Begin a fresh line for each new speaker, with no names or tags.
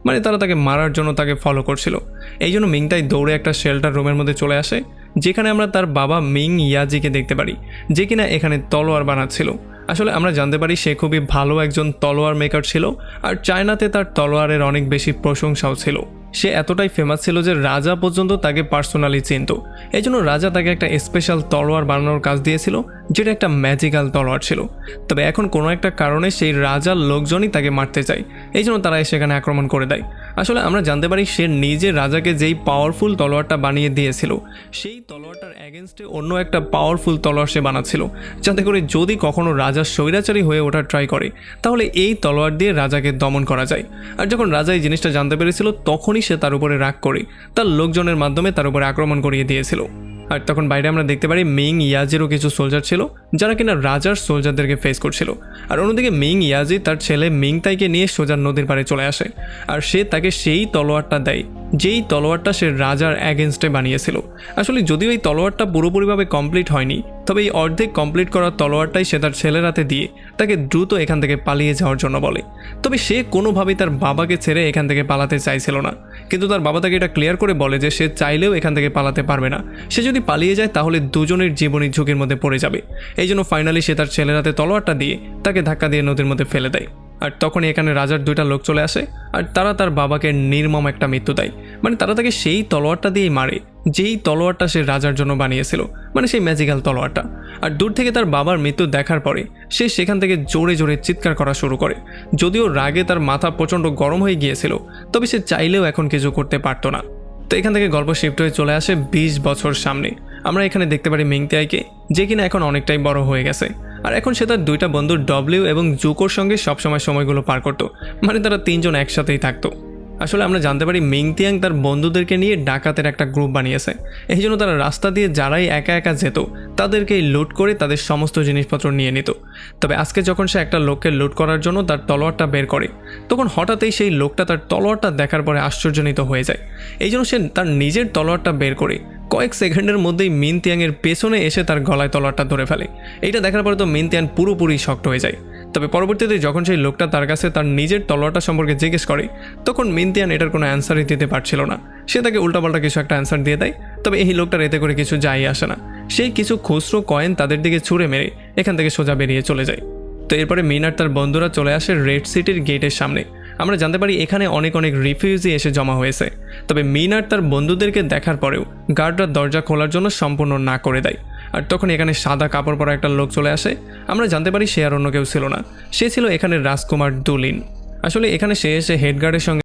মানে তারা তাকে মারার জন্য তাকে ফলো করছিল। এই জন্য মিংতাই দৌড়ে একটা শেল্টার রুমের মধ্যে চলে আসে, যেখানে আমরা তার বাবা মিং ইয়াজিকে দেখতে পারি, যে কিনা এখানে তলোয়ার বানাচ্ছিল। আসলে আমরা জানতে পারি সে খুবই ভালো একজন তলোয়ার মেকার ছিল, আর চায়নাতে তার তলোয়ারের অনেক বেশি প্রশংসাও ছিল। সে এতটাই ফেমাস ছিল যে রাজা পর্যন্ত তাকে পার্সোনালি চিনত। এই জন্য রাজা তাকে একটা স্পেশাল তলোয়ার বানানোর কাজ দিয়েছিল, যেটা একটা ম্যাজিক্যাল তলোয়ার ছিল। তবে এখন কোনো একটা কারণে সেই রাজার লোকজনই তাকে মারতে চায়, এই জন্য তারা সেখানে আক্রমণ করে দেয়। আসলে আমরা জানতে পারি সে নিজে রাজাকে যেই পাওয়ারফুল তলোয়ারটা বানিয়ে দিয়েছিল, সেই তলোয়ারটার এগেনস্টে অন্য একটা পাওয়ারফুল তলোয়ার সে বানাচ্ছিল, যাতে করে যদি কখনো রাজার স্বৈরাচারী হয়ে ওঠার ট্রাই করে, তাহলে এই তলোয়ার দিয়ে রাজাকে দমন করা যায়। আর যখন রাজা এই জিনিসটা জানতে পেরেছিল, তখনই সে তার উপরে রাগ করে তার লোকজনের মাধ্যমে তার উপরে আক্রমণ করিয়ে দিয়েছিল। আর তখন বাইরে আমরা দেখতে পারি মিং ইয়াজিরও কিছু সোলজার ছিল, যারা কিনা রাজার সোলজারদেরকে ফেস করছিল। আর অন্যদিকে মিং ইয়াজি তার ছেলে মিংতাইকে নিয়ে সোজা নদীর পাড়ে চলে আসে, আর সে তাকে সেই তলোয়ারটা দেয়, যেই তলোয়ারটা সে রাজার অ্যাগেনস্টে বানিয়েছিল। আসলে যদিও এই তলোয়ারটা পুরোপুরিভাবে কমপ্লিট হয়নি, তবে এই অর্ধেক কমপ্লিট করা তলোয়ারটাই সে তার ছেলের হাতে দিয়ে তাকে দ্রুত এখান থেকে পালিয়ে যাওয়ার জন্য বলে। তবে সে কোনোভাবেই তার বাবাকে ছেড়ে এখান থেকে পালাতে চাইছিল না, কিন্তু তার বাবা তাকে এটা ক্লিয়ার করে বলে যে সে চাইলেও এখান থেকে পালাতে পারবে না। সে যদি পালিয়ে যায় তাহলে দুজনের জীবনই ঝুঁকির মধ্যে পড়ে যাবে। এই জন্য ফাইনালি সে তার ছেলের হাতে তলোয়ারটা দিয়ে তাকে ধাক্কা দিয়ে নদীর মধ্যে ফেলে দেয়। আর তখনই এখানে রাজার দুইটা লোক চলে আসে, আর তারা তার বাবাকে নির্মম একটা মৃত্যু দেয়। মানে তারা তাকে সেই তলোয়ারটা দিয়েই মারে, যেই তলোয়ারটা সে রাজার জন্য বানিয়েছিল, মানে সেই ম্যাজিক্যাল তলোয়ারটা। আর দূর থেকে তার বাবার মৃত্যু দেখার পরে সে সেখান থেকে জোরে জোরে চিৎকার করা শুরু করে। যদিও রাগে তার মাথা প্রচণ্ড গরম হয়ে গিয়েছিল, তবে সে চাইলেও এখন কিছু করতে পারতো না। তো এখান থেকে গল্প শিফট হয়ে চলে আসে 20 বছর সামনে। আমরা এখানে দেখতে পারি মিংতিয়াইকে, যে কিনা এখন অনেকটাই বড় হয়ে গেছে। আর এখন সে তার দুইটা বন্ধু ডব্লিউ এবং জুকোর সঙ্গে সবসময় সময়গুলো পার করতো, মানে তারা তিনজন একসাথেই থাকতো। আসলে আমরা জানতে পারি মিংতিয়াং তার বন্ধুদেরকে নিয়ে ডাকাতের একটা গ্রুপ বানিয়েছে। এই জন্য তারা রাস্তা দিয়ে যারাই একা একা যেত তাদেরকেই লুট করে তাদের সমস্ত জিনিসপত্র নিয়ে নিত। তবে আজকে যখন সে একটা লোককে লুট করার জন্য তার তলোয়ারটা বের করে, তখন হঠাৎই সেই লোকটা তার তলোয়ারটা দেখার পরে আশ্চর্যজনিত হয়ে যায়। এই জন্য সে তার নিজের তলোয়ারটা বের করে কয়েক সেকেন্ডের মধ্যেই মিনতিয়াংয়ের পেছনে এসে তার গলায় তলোয়ারটা ধরে ফেলে। এইটা দেখার পরে তো মিনতিয়াং পুরোপুরি শক্ট হয়ে যায়। তবে পরবর্তীতে যখন সেই লোকটা তার কাছে তার নিজের তলোয়ারটা সম্পর্কে জিজ্ঞেস করে, তখন মিনতিয়াং এটার কোনো অ্যান্সারই দিতে পারছিল না। সে তাকে উল্টাপাল্টা কিছু একটা অ্যান্সার দিয়ে দেয়। তবে এই লোকটার এতে করে কিছু যাই আসে না। সেই কিছু খুচরো কয়েন তাদের দিকে ছুঁড়ে মেরে এখান থেকে সোজা বেরিয়ে চলে যায়। তো এরপরে মিন আর তার বন্ধুরা চলে আসে রেড সিটির গেটের সামনে। আমরা জানতে পারি এখানে অনেক রিফিউজি এসে জমা হয়েছে। তবে মিন আর তার বন্ধুদেরকে দেখার পরেও গার্ডরা দরজা খোলার জন্য সম্পূর্ণ না করে দেয়। আর তখন এখানে সাদা কাপড় পরা একটা লোক চলে আসে। আমরা জানতে পারি সে আর অন্য কেউ ছিল না, সে ছিল এখানে রাজকুমার দুলিন। আসলে এখানে সে এসে হেডগার্ডের সঙ্গে